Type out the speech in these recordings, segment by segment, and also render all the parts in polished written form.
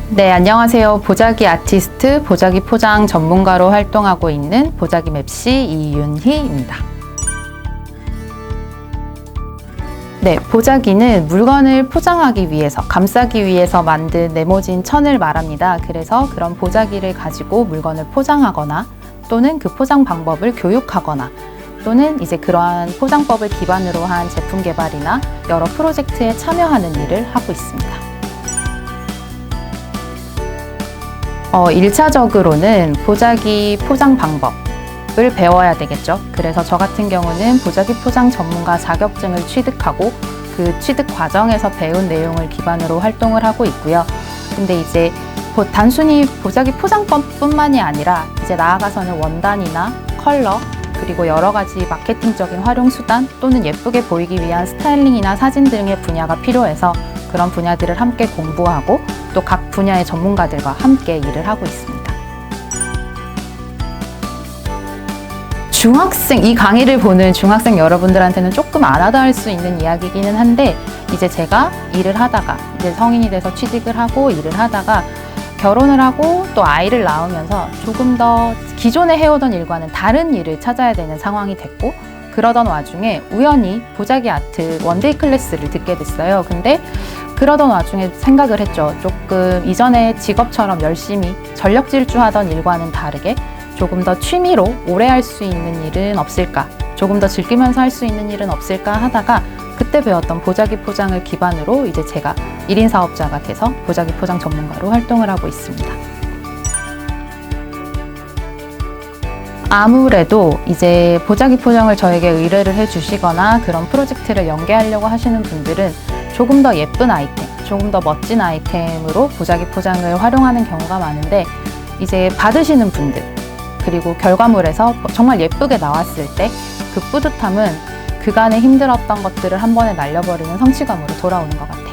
네, 안녕하세요. 보자기 아티스트, 보자기 포장 전문가로 활동하고 있는 보자기 맵시 이윤희입니다. 네, 보자기는 물건을 포장하기 위해서, 감싸기 위해서 만든 네모진 천을 말합니다. 그래서 그런 보자기를 가지고 물건을 포장하거나 또는 그 포장 방법을 교육하거나 또는 이제 그러한 포장법을 기반으로 한 제품 개발이나 여러 프로젝트에 참여하는 일을 하고 있습니다. 1차적으로는 보자기 포장 방법을 배워야 되겠죠. 그래서 저 같은 경우는 보자기 포장 전문가 자격증을 취득하고 그 취득 과정에서 배운 내용을 기반으로 활동을 하고 있고요. 근데 이제 단순히 보자기 포장법뿐만이 아니라 이제 나아가서는 원단이나 컬러 그리고 여러 가지 마케팅적인 활용 수단 또는 예쁘게 보이기 위한 스타일링이나 사진 등의 분야가 필요해서 그런 분야들을 함께 공부하고 또 각 분야의 전문가들과 함께 일을 하고 있습니다. 이 강의를 보는 중학생 여러분들한테는 조금 안 와닿을 수 있는 이야기이기는 한데 이제 제가 일을 하다가 이제 성인이 돼서 취직을 하고 일을 하다가 결혼을 하고 또 아이를 낳으면서 조금 더 기존에 해오던 일과는 다른 일을 찾아야 되는 상황이 됐고 그러던 와중에 우연히 보자기 아트 원데이 클래스를 듣게 됐어요. 근데 그러던 와중에 생각을 했죠. 조금 이전에 직업처럼 열심히 전력 질주하던 일과는 다르게 조금 더 취미로 오래 할 수 있는 일은 없을까? 조금 더 즐기면서 할 수 있는 일은 없을까 하다가 그때 배웠던 보자기 포장을 기반으로 이제 제가 1인 사업자가 돼서 보자기 포장 전문가로 활동을 하고 있습니다. 아무래도 이제 보자기 포장을 저에게 의뢰를 해주시거나 그런 프로젝트를 연계하려고 하시는 분들은 조금 더 예쁜 아이템, 조금 더 멋진 아이템으로 보자기 포장을 활용하는 경우가 많은데 이제 받으시는 분들 그리고 결과물에서 정말 예쁘게 나왔을 때 그 뿌듯함은 그간에 힘들었던 것들을 한 번에 날려버리는 성취감으로 돌아오는 것 같아요.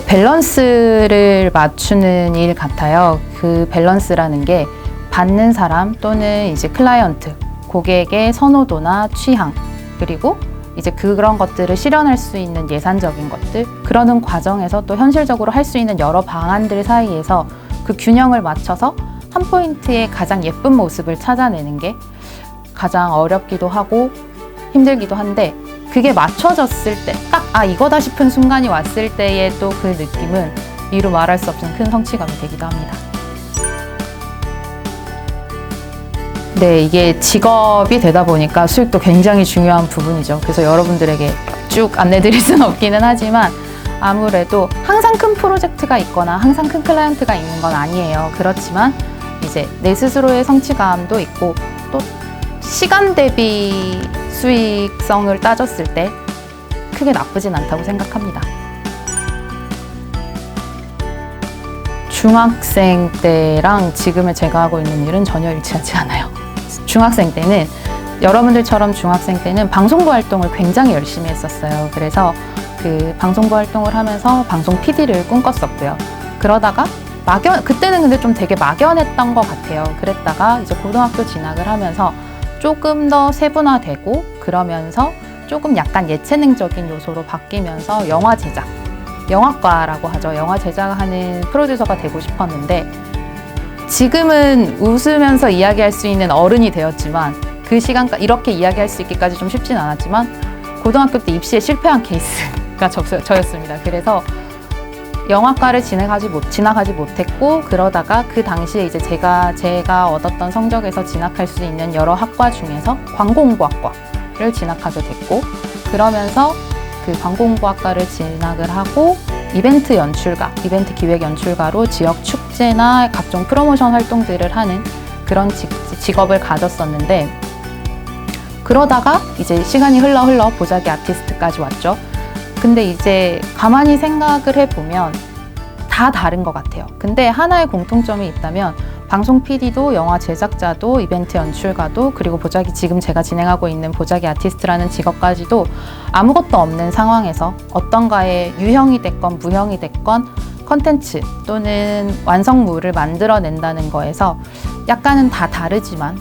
밸런스를 맞추는 일 같아요. 그 밸런스라는 게 받는 사람 또는 이제 클라이언트, 고객의 선호도나 취향, 그리고 이제 그런 것들을 실현할 수 있는 예산적인 것들, 그러는 과정에서 또 현실적으로 할 수 있는 여러 방안들 사이에서 그 균형을 맞춰서 한 포인트의 가장 예쁜 모습을 찾아내는 게 가장 어렵기도 하고 힘들기도 한데 그게 맞춰졌을 때 딱 이거다 싶은 순간이 왔을 때의 또 그 느낌은 이루 말할 수 없는 큰 성취감이 되기도 합니다. 네, 이게 직업이 되다 보니까 수익도 굉장히 중요한 부분이죠. 그래서 여러분들에게 쭉 안내드릴 수는 없기는 하지만 아무래도 항상 큰 프로젝트가 있거나 항상 큰 클라이언트가 있는 건 아니에요. 그렇지만 이제 내 스스로의 성취감도 있고 또 시간 대비 수익성을 따졌을 때 크게 나쁘진 않다고 생각합니다. 중학생 때랑 지금의 제가 하고 있는 일은 전혀 일치하지 않아요. 중학생 때는 여러분들처럼 중학생 때는 방송부 활동을 굉장히 열심히 했었어요. 그래서 그 방송부 활동을 하면서 방송 PD를 꿈꿨었고요. 그러다가 그때는 근데 좀 되게 막연했던 것 같아요. 그랬다가 이제 고등학교 진학을 하면서 조금 더 세분화되고 그러면서 조금 약간 예체능적인 요소로 바뀌면서 영화 제작, 영화과라고 하죠. 영화 제작하는 프로듀서가 되고 싶었는데 지금은 웃으면서 이야기할 수 있는 어른이 되었지만 그 시간까지 이렇게 이야기할 수 있기까지 좀 쉽진 않았지만 고등학교 때 입시에 실패한 케이스가 저였습니다. 그래서 영화과를 지나가지 못했고 그러다가 그 당시에 이제 제가 얻었던 성적에서 진학할 수 있는 여러 학과 중에서 광고홍보학과를 진학하게 됐고 그러면서 그 광고홍보학과를 진학을 하고 이벤트 기획 연출가로 지역 축제나 각종 프로모션 활동들을 하는 그런 직업을 가졌었는데 그러다가 이제 시간이 흘러 보자기 아티스트까지 왔죠. 근데 이제 가만히 생각을 해보면 다 다른 것 같아요. 근데 하나의 공통점이 있다면 방송 PD도 영화 제작자도 이벤트 연출가도 그리고 지금 제가 진행하고 있는 보자기 아티스트라는 직업까지도 아무것도 없는 상황에서 어떤가의 유형이 됐건 무형이 됐건 컨텐츠 또는 완성물을 만들어낸다는 거에서 약간은 다 다르지만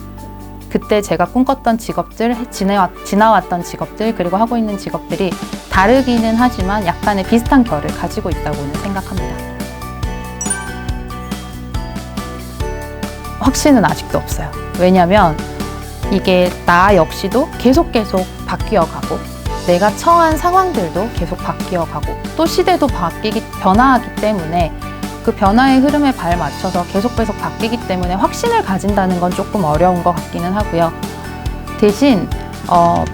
그때 제가 꿈꿨던 직업들, 지나왔던 직업들, 그리고 하고 있는 직업들이 다르기는 하지만 약간의 비슷한 결을 가지고 있다고는 생각합니다. 확신은 아직도 없어요. 왜냐면 이게 나 역시도 계속 바뀌어가고 내가 처한 상황들도 계속 바뀌어가고 또 시대도 변화하기 때문에 그 변화의 흐름에 발맞춰서 계속 바뀌기 때문에 확신을 가진다는 건 조금 어려운 것 같기는 하고요. 대신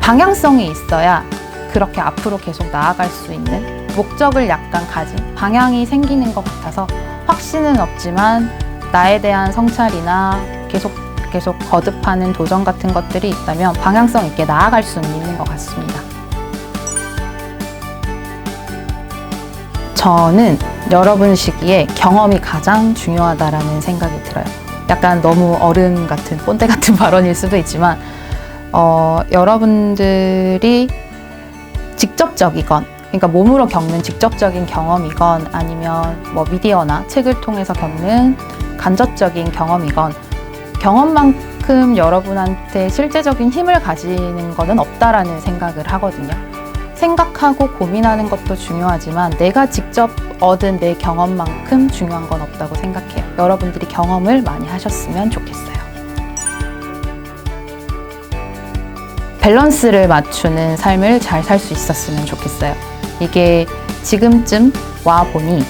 방향성이 있어야 그렇게 앞으로 계속 나아갈 수 있는 목적을 약간 가진 방향이 생기는 것 같아서 확신은 없지만 나에 대한 성찰이나 계속 거듭하는 도전 같은 것들이 있다면 방향성 있게 나아갈 수는 있는 것 같습니다. 저는 여러분 시기에 경험이 가장 중요하다라는 생각이 들어요. 약간 너무 어른 같은 꼰대 같은 발언일 수도 있지만 여러분들이 직접적이건 그러니까 몸으로 겪는 직접적인 경험이건 아니면 뭐 미디어나 책을 통해서 겪는 간접적인 경험이건 경험만큼 여러분한테 실제적인 힘을 가지는 것은 없다라는 생각을 하거든요. 생각하고 고민하는 것도 중요하지만 내가 직접 얻은 내 경험만큼 중요한 건 없다고 생각해요. 여러분들이 경험을 많이 하셨으면 좋겠어요. 밸런스를 맞추는 삶을 잘 살 수 있었으면 좋겠어요. 이게 지금쯤 와보니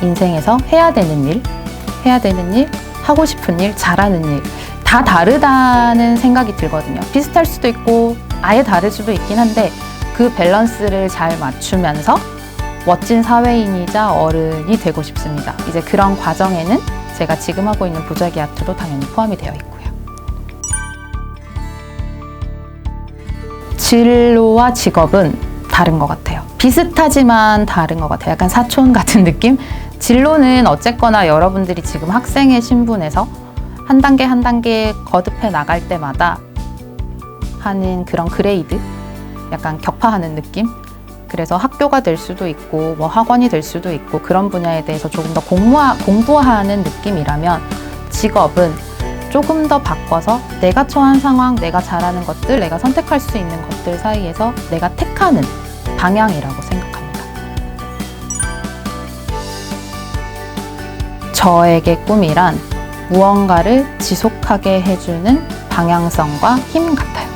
인생에서 해야 되는 일, 하고 싶은 일, 잘하는 일 다 다르다는 생각이 들거든요. 비슷할 수도 있고 아예 다를 수도 있긴 한데 그 밸런스를 잘 맞추면서 멋진 사회인이자 어른이 되고 싶습니다. 이제 그런 과정에는 제가 지금 하고 있는 보자기 아트도 당연히 포함이 되어 있고요. 진로와 직업은 다른 것 같아요. 비슷하지만 다른 것 같아요. 약간 사촌 같은 느낌? 진로는 어쨌거나 여러분들이 지금 학생의 신분에서 한 단계 거듭해 나갈 때마다 하는 그런 그레이드? 약간 격파하는 느낌? 그래서 학교가 될 수도 있고 뭐 학원이 될 수도 있고 그런 분야에 대해서 조금 더 공부하는 느낌이라면 직업은 조금 더 바꿔서 내가 처한 상황, 내가 잘하는 것들, 내가 선택할 수 있는 것들 사이에서 내가 택하는 방향이라고 생각합니다. 저에게 꿈이란 무언가를 지속하게 해주는 방향성과 힘 같아요.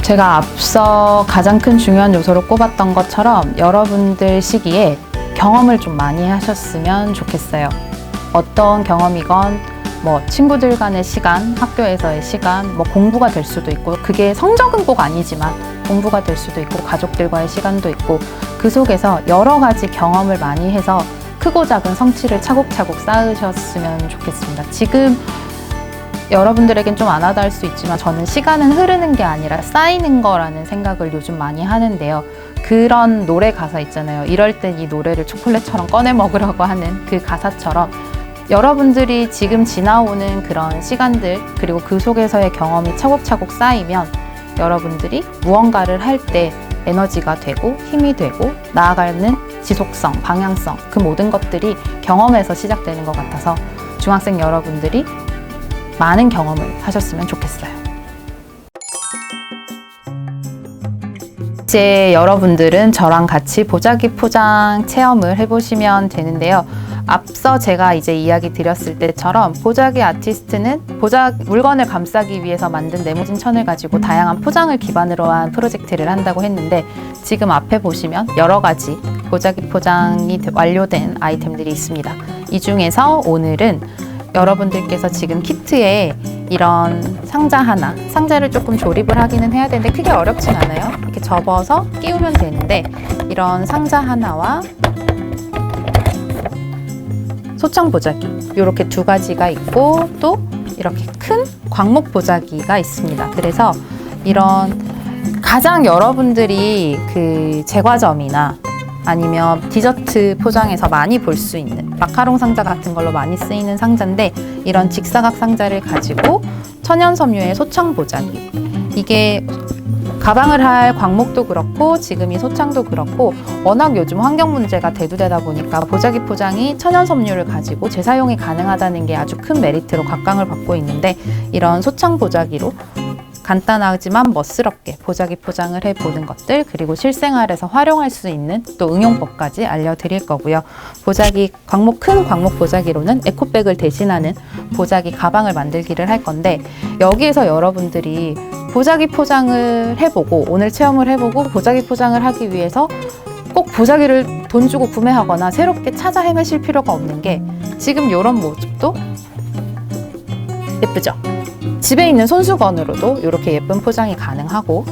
제가 앞서 가장 큰 중요한 요소로 꼽았던 것처럼 여러분들 시기에 경험을 좀 많이 하셨으면 좋겠어요. 어떤 경험이건 뭐 친구들 간의 시간, 학교에서의 시간, 뭐 공부가 될 수도 있고 그게 성적은 꼭 아니지만 공부가 될 수도 있고 가족들과의 시간도 있고 그 속에서 여러 가지 경험을 많이 해서 크고 작은 성취를 차곡차곡 쌓으셨으면 좋겠습니다. 지금 여러분들에겐 좀 안 와닿을 수 있지만 저는 시간은 흐르는 게 아니라 쌓이는 거라는 생각을 요즘 많이 하는데요. 그런 노래 가사 있잖아요. 이럴 땐 이 노래를 초콜릿처럼 꺼내 먹으라고 하는 그 가사처럼 여러분들이 지금 지나오는 그런 시간들 그리고 그 속에서의 경험이 차곡차곡 쌓이면 여러분들이 무언가를 할 때 에너지가 되고 힘이 되고 나아가는 지속성, 방향성 그 모든 것들이 경험에서 시작되는 것 같아서 중학생 여러분들이 많은 경험을 하셨으면 좋겠어요. 이제 여러분들은 저랑 같이 보자기 포장 체험을 해보시면 되는데요. 앞서 제가 이제 이야기 드렸을 때처럼 보자기 아티스트는 물건을 감싸기 위해서 만든 네모진 천을 가지고 다양한 포장을 기반으로 한 프로젝트를 한다고 했는데 지금 앞에 보시면 여러 가지 보자기 포장이 완료된 아이템들이 있습니다. 이 중에서 오늘은 여러분들께서 지금 키트에 이런 상자를 조금 조립을 하기는 해야 되는데 크게 어렵진 않아요. 이렇게 접어서 끼우면 되는데 이런 상자 하나와 소청 보자기 이렇게 두 가지가 있고 또 이렇게 큰 광목 보자기가 있습니다. 그래서 이런 가장 여러분들이 그 제과점이나 아니면 디저트 포장에서 많이 볼 수 있는 마카롱 상자 같은 걸로 많이 쓰이는 상자인데 이런 직사각 상자를 가지고 천연 섬유의 소청 보자기 이게 가방을 할 광목도 그렇고 지금 이 소창도 그렇고 워낙 요즘 환경 문제가 대두되다 보니까 보자기 포장이 천연 섬유를 가지고 재사용이 가능하다는 게 아주 큰 메리트로 각광을 받고 있는데, 이런 소창 보자기로 간단하지만 멋스럽게 보자기 포장을 해보는 것들, 그리고 실생활에서 활용할 수 있는 또 응용법까지 알려드릴 거고요. 보자기 큰 광목 보자기로는 에코백을 대신하는 보자기 가방을 만들기를 할 건데, 여기에서 여러분들이 보자기 포장을 해보고 오늘 체험을 해보고 보자기 포장을 하기 위해서 꼭 보자기를 돈 주고 구매하거나 새롭게 찾아 헤매실 필요가 없는 게, 지금 이런 모습도 예쁘죠? 집에 있는 손수건으로도 이렇게 예쁜 포장이 가능하고,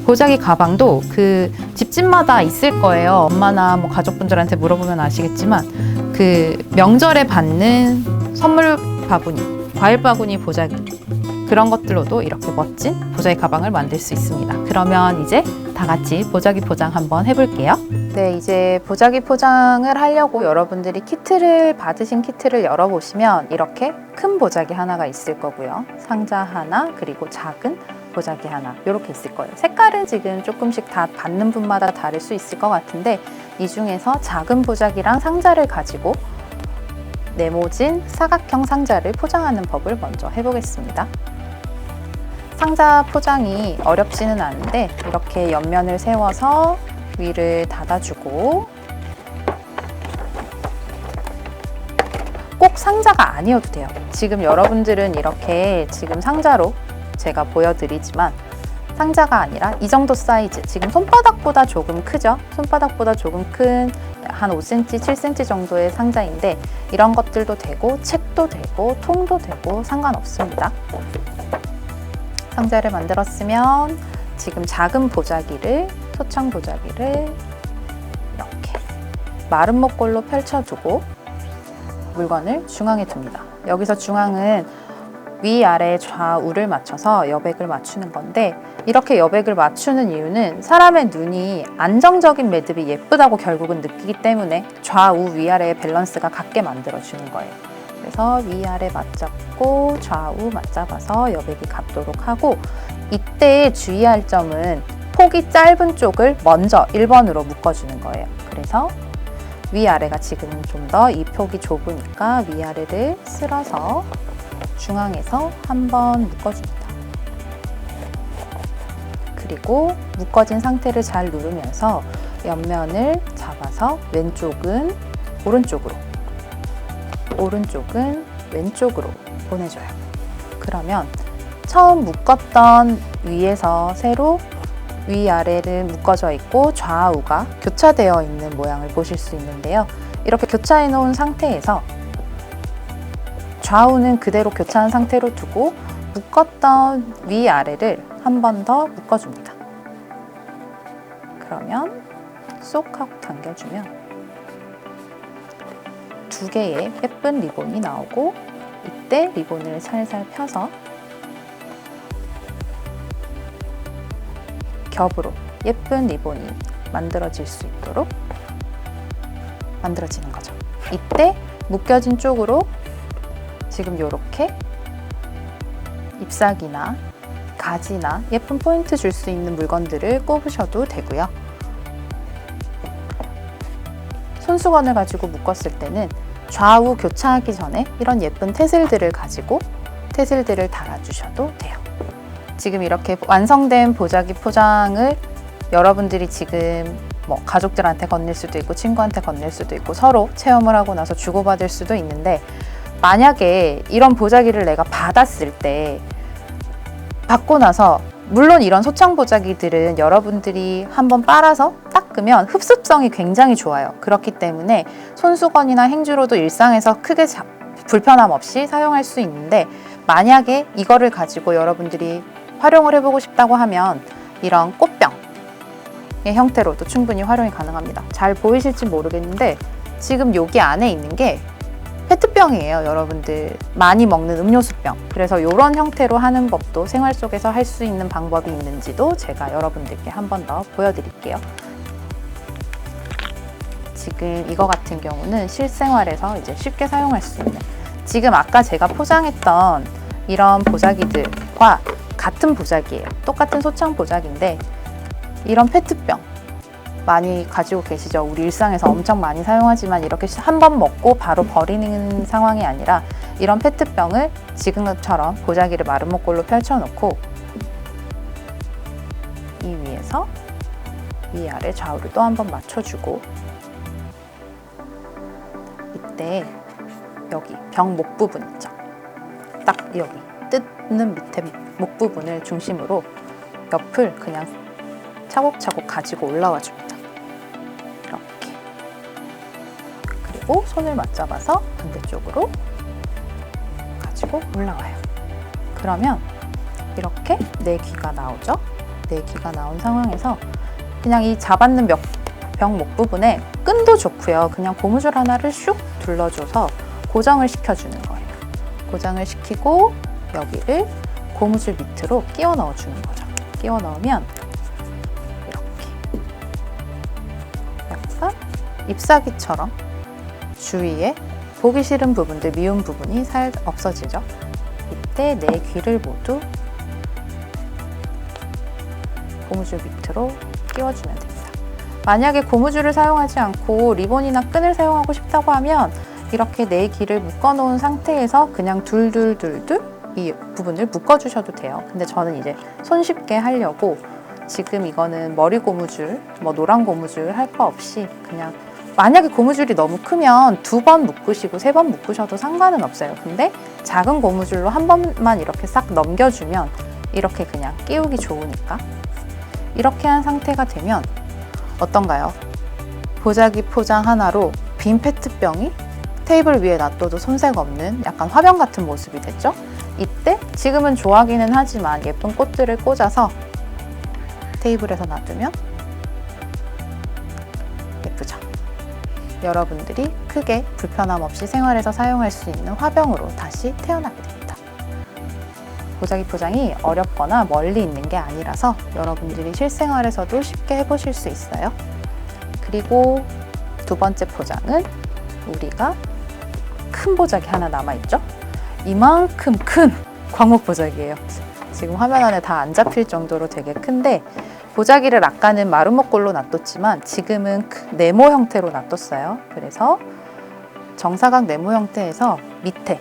보자기 가방도 그 집집마다 있을 거예요. 엄마나 뭐 가족분들한테 물어보면 아시겠지만 그 명절에 받는 선물 바구니, 과일 바구니 보자기, 그런 것들로도 이렇게 멋진 보자기 가방을 만들 수 있습니다. 그러면 이제 다 같이 보자기 포장 한번 해볼게요. 네, 이제 보자기 포장을 하려고 여러분들이 받으신 키트를 열어보시면 이렇게 큰 보자기 하나가 있을 거고요. 상자 하나, 그리고 작은 보자기 하나, 이렇게 있을 거예요. 색깔은 지금 조금씩 다 받는 분마다 다를 수 있을 것 같은데, 이 중에서 작은 보자기랑 상자를 가지고 네모진 사각형 상자를 포장하는 법을 먼저 해보겠습니다. 상자 포장이 어렵지는 않은데, 이렇게 옆면을 세워서 위를 닫아주고, 꼭 상자가 아니어도 돼요. 지금 여러분들은 이렇게 지금 상자로 제가 보여드리지만 상자가 아니라 이 정도 사이즈, 지금 손바닥보다 조금 크죠? 손바닥보다 조금 큰 한 5cm, 7cm 정도의 상자인데, 이런 것들도 되고 책도 되고 통도 되고 상관없습니다. 상자를 만들었으면 지금 작은 보자기를, 소창 보자기를 이렇게 마른 목골로 펼쳐두고 물건을 중앙에 둡니다. 여기서 중앙은 위아래 좌우를 맞춰서 여백을 맞추는 건데, 이렇게 여백을 맞추는 이유는 사람의 눈이 안정적인 매듭이 예쁘다고 결국은 느끼기 때문에 좌우 위아래의 밸런스가 같게 만들어주는 거예요. 그래서 위아래 맞잡고 좌우 맞잡아서 여백이 같도록 하고, 이때 주의할 점은 폭이 짧은 쪽을 먼저 1번으로 묶어주는 거예요. 그래서 위아래가 지금은 좀 더 이 폭이 좁으니까 위아래를 쓸어서 중앙에서 한번 묶어줍니다. 그리고 묶어진 상태를 잘 누르면서 옆면을 잡아서 왼쪽은 오른쪽으로, 오른쪽은 왼쪽으로 보내줘요. 그러면 처음 묶었던 위에서 새로 위아래를 묶어져 있고 좌우가 교차되어 있는 모양을 보실 수 있는데요. 이렇게 교차해 놓은 상태에서 좌우는 그대로 교차한 상태로 두고 묶었던 위아래를 한 번 더 묶어줍니다. 그러면 쏙 하고 당겨주면 두 개의 예쁜 리본이 나오고, 이때 리본을 살살 펴서 겹으로 예쁜 리본이 만들어질 수 있도록 만들어지는 거죠. 이때 묶여진 쪽으로 지금 이렇게 잎사귀나 가지나 예쁜 포인트 줄 수 있는 물건들을 꼽으셔도 되고요. 손수건을 가지고 묶었을 때는 좌우 교차하기 전에 이런 예쁜 태슬들을 가지고 태슬들을 달아주셔도 돼요. 지금 이렇게 완성된 보자기 포장을 여러분들이 지금 뭐 가족들한테 건넬 수도 있고 친구한테 건넬 수도 있고 서로 체험을 하고 나서 주고받을 수도 있는데, 만약에 이런 보자기를 내가 받았을 때, 받고 나서 물론 이런 소창 보자기들은 여러분들이 한번 빨아서 닦으면 흡습성이 굉장히 좋아요. 그렇기 때문에 손수건이나 행주로도 일상에서 크게 불편함 없이 사용할 수 있는데, 만약에 이거를 가지고 여러분들이 활용을 해보고 싶다고 하면 이런 꽃병의 형태로도 충분히 활용이 가능합니다. 잘 보이실지 모르겠는데 지금 여기 안에 있는 게 페트병이에요. 여러분들 많이 먹는 음료수병. 그래서 이런 형태로 하는 법도 생활 속에서 할 수 있는 방법이 있는지도 제가 여러분들께 한 번 더 보여드릴게요. 지금 이거 같은 경우는 실생활에서 이제 쉽게 사용할 수 있는, 지금 아까 제가 포장했던 이런 보자기들과 같은 보자기예요. 똑같은 소창 보자기인데 이런 페트병 많이 가지고 계시죠? 우리 일상에서 엄청 많이 사용하지만 이렇게 한 번 먹고 바로 버리는 상황이 아니라 이런 페트병을 지금처럼 보자기를 마름모꼴로 펼쳐놓고 이 위에서 위아래 좌우를 또 한 번 맞춰주고 이때 여기 병 목 부분 있죠? 딱 여기 뜯는 밑에 목 부분을 중심으로 옆을 그냥 차곡차곡 가지고 올라와 줍니다. 이렇게. 그리고 손을 맞잡아서 반대쪽으로 가지고 올라와요. 그러면 이렇게 내 귀가 나오죠? 내 귀가 나온 상황에서 그냥 이 잡았는 병 목 부분에 끈도 좋고요. 그냥 고무줄 하나를 슉 둘러줘서 고정을 시켜주는 거예요. 고정을 시키고 여기를 고무줄 밑으로 끼워 넣어주는 거죠. 끼워 넣으면 이렇게 약간 잎사귀처럼 주위에 보기 싫은 부분들, 미운 부분이 살짝 없어지죠. 이때 내 귀를 모두 고무줄 밑으로 끼워주면 됩니다. 만약에 고무줄을 사용하지 않고 리본이나 끈을 사용하고 싶다고 하면 이렇게 내 귀를 묶어놓은 상태에서 그냥 둘둘둘둘 이 부분을 묶어주셔도 돼요. 근데 저는 이제 손쉽게 하려고 지금 이거는 머리 고무줄, 뭐 노란 고무줄 할 거 없이 그냥 만약에 고무줄이 너무 크면 2번 묶으시고 3번 묶으셔도 상관은 없어요. 근데 작은 고무줄로 한 번만 이렇게 싹 넘겨주면 이렇게 그냥 끼우기 좋으니까 이렇게 한 상태가 되면 어떤가요? 보자기 포장 하나로 빈 페트병이 테이블 위에 놔둬도 손색 없는 약간 화병 같은 모습이 됐죠? 이때 지금은 좋아하기는 하지만 예쁜 꽃들을 꽂아서 테이블에서 놔두면 예쁘죠? 여러분들이 크게 불편함 없이 생활에서 사용할 수 있는 화병으로 다시 태어나게 됩니다. 보자기 포장이 어렵거나 멀리 있는 게 아니라서 여러분들이 실생활에서도 쉽게 해보실 수 있어요. 그리고 두 번째 포장은 우리가 큰 보자기 하나 남아있죠? 이만큼 큰 광목 보자기예요. 지금 화면 안에 다 안 잡힐 정도로 되게 큰데 보자기를 아까는 마름모꼴로 놔뒀지만 지금은 네모 형태로 놔뒀어요. 그래서 정사각 네모 형태에서 밑에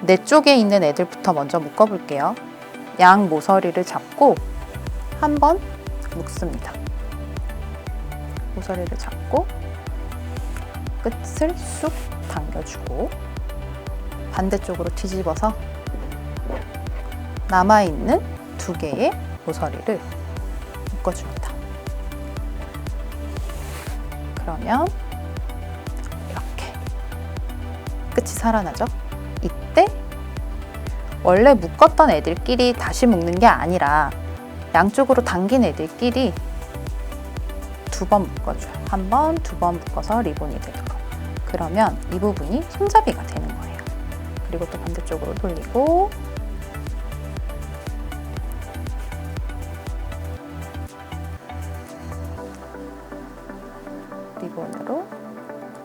내 쪽에 있는 애들부터 먼저 묶어볼게요. 양 모서리를 잡고 한번 묶습니다. 모서리를 잡고 끝을 쑥 당겨주고 반대쪽으로 뒤집어서 남아있는 2개의 모서리를 묶어줍니다. 그러면 이렇게 끝이 살아나죠? 이때 원래 묶었던 애들끼리 다시 묶는 게 아니라 양쪽으로 당긴 애들끼리 2번 묶어줘요. 1번, 2번 묶어서 리본이 되는 거. 그러면 이 부분이 손잡이가 되는 거예요. 그리고 또 반대쪽으로 돌리고 리본으로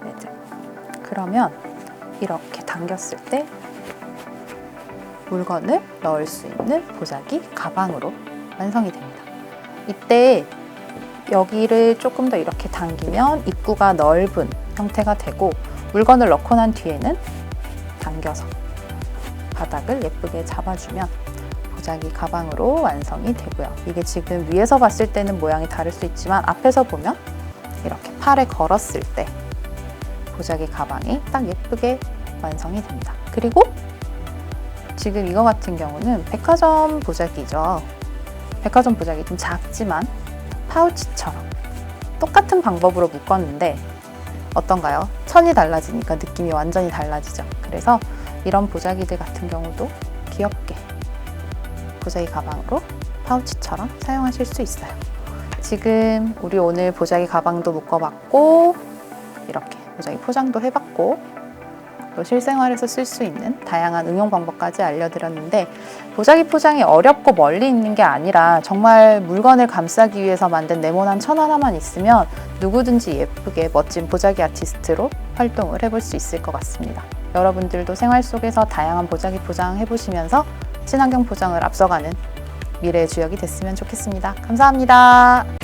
매듭. 그러면 이렇게 당겼을 때 물건을 넣을 수 있는 보자기 가방으로 완성이 됩니다. 이때 여기를 조금 더 이렇게 당기면 입구가 넓은 형태가 되고 물건을 넣고 난 뒤에는 당겨서 바닥을 예쁘게 잡아주면 보자기 가방으로 완성이 되고요. 이게 지금 위에서 봤을 때는 모양이 다를 수 있지만 앞에서 보면 이렇게 팔에 걸었을 때 보자기 가방이 딱 예쁘게 완성이 됩니다. 그리고 지금 이거 같은 경우는 백화점 보자기죠. 백화점 보자기 좀 작지만 파우치처럼 똑같은 방법으로 묶었는데 어떤가요? 천이 달라지니까 느낌이 완전히 달라지죠. 그래서 이런 보자기들 같은 경우도 귀엽게 보자기 가방으로 파우치처럼 사용하실 수 있어요. 지금 우리 오늘 보자기 가방도 묶어봤고 이렇게 보자기 포장도 해봤고 또 실생활에서 쓸 수 있는 다양한 응용 방법까지 알려드렸는데 보자기 포장이 어렵고 멀리 있는 게 아니라 정말 물건을 감싸기 위해서 만든 네모난 천 하나만 있으면 누구든지 예쁘게 멋진 보자기 아티스트로 활동을 해볼 수 있을 것 같습니다. 여러분들도 생활 속에서 다양한 보자기 포장 해보시면서 친환경 포장을 앞서가는 미래의 주역이 됐으면 좋겠습니다. 감사합니다.